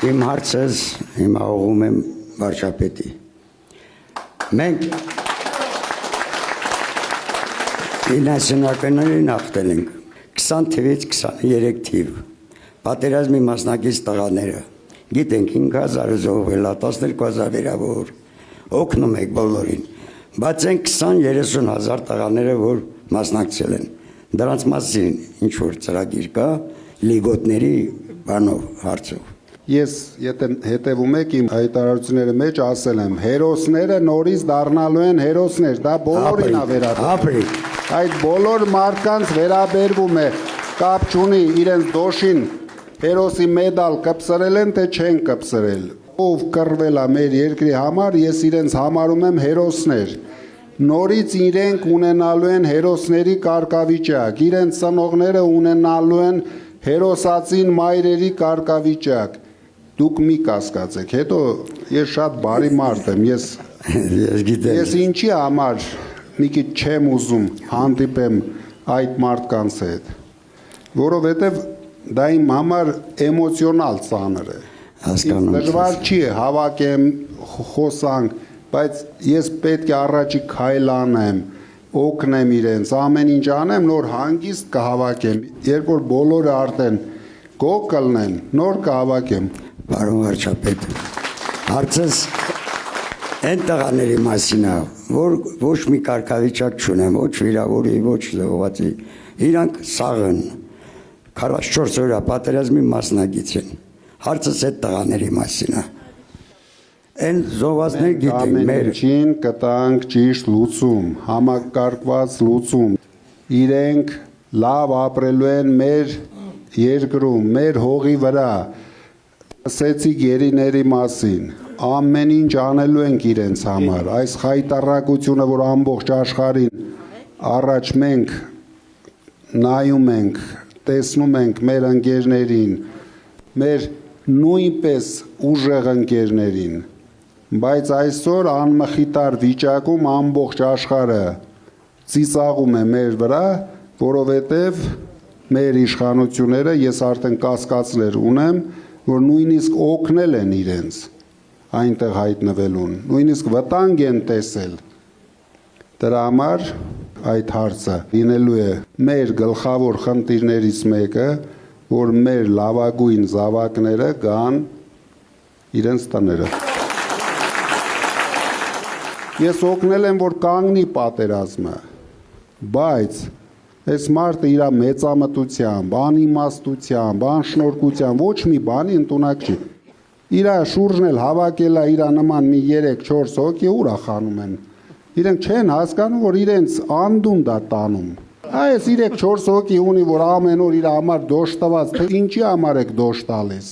Իմ հարցս հիմա ուղղում եմ վարչապետի։ Մենք 90-ականներին հաղթել ենք 20 թվից 23 թիվ։ Պատերազմի մասնակից տղաները գիտենք 5000 զոհվել, 12000 վիրավոր, օգնում եք բոլորին, բայց այն 20-30 հազար տղաները, որ մասնակցել են, դրանց մասին ինչ որ ծրագիր կա լիգոտների բանով հարցով։ Ես եթե հետևում եք իմ հայտարարությունների մեջ ասել եմ հերոսները նորից դառնալու են հերոսներ, դա բոլորին է վերաբերվում։ Այդ բոլոր մարդկանց վերաբերվում է, կապ չունի իրենց դոշին հերոսի մեդալ կպսրել են, թե չեն կպսրել։ Ով կռվել է մեր երկրի համար, ես իրենց համարում եմ հերոսներ։ Նորից իրենք ունենալու են հերոսների կարգավիճակ, իրենց ծնողները ունենալու են հերոսացին մայրերի կարգավիճակ։ Դուք մի կասկածեք, հետո ես շատ բարի մարդ եմ, ես ինչի համար մի քիչ չեմ ուզում հանդիպեմ այդ մարդկանց հետ, որովհետև դա իմ համար էմոցիոնալ ծանր է, դժվար չի հավաքեմ, խոսանք, բայց ես պետք է առաջի քայլ անեմ, օգնեմ իրենց, ամեն ինչ անեմ, նոր հանգիստ կհավաքեմ, երբ որ բոլորը արդեն գող կլնեն, նոր կհավաքեմ։ Պարոն վարչապետ, հարցս այն տղաների մասին է, որ ոչ մի կարգավիճակ չունեն, ոչ վիրավորի, ոչ զոհվածի, իրանք սաղն 44 օրյա պատերազմի մասնակից են, հարցս այդ տղաների մասին է։ Այն զոհվածներ գիտենք մեր ամեն ինչին կտանք ճիշտ լուծում, համակարգված լուծում, իրենք լավ ապրելու են մեր երկրում, մեր հողի վրա, ասեցի գերիների մասին, ամեն ինչ անելու ենք իրենց համար, այս խայտառակությունը, որ ամբողջ աշխարհին առաջ մենք նայում ենք, տեսնում ենք մեր ընկերներին, մեր նույնպես ուժեղ ընկերներին, բայց այսօր անմխիտար վիճակում ամբողջ աշխարհը ծիծաղում է մեր վրա, որովհետև մեր իշխանությունները, ես արդեն կասկածներ ունեմ, որ նույնիսկ օգնել են իրենց այնտեղ հայտնվելուն, նույնիսկ վտանգ են տեսել։ Դրա համար այդ հարցը լինելու է մեր գլխավոր խնդիրներից մեկը, որ մեր լավագույն զավակները գան իրենց տները։ Ես օգնել եմ, որ կանգնի պատերազմը, բայց այս մարդը իր մեծամտությամբ, անիմաստությամբ, անշնորհքությամբ ոչ մի բանի ընդունակ չի։ Իր շուրջն էլ հավաքել է իր նման մի 3-4 հոգի ուր խանում են։ Իրենք չեն հասկանում, որ իրենց անդունդա տանում։ Այս 3-4 հոգի ունի, որ ամեն օր իր համար դոշ տված, թե ինչի համար եք դոշ տալիս։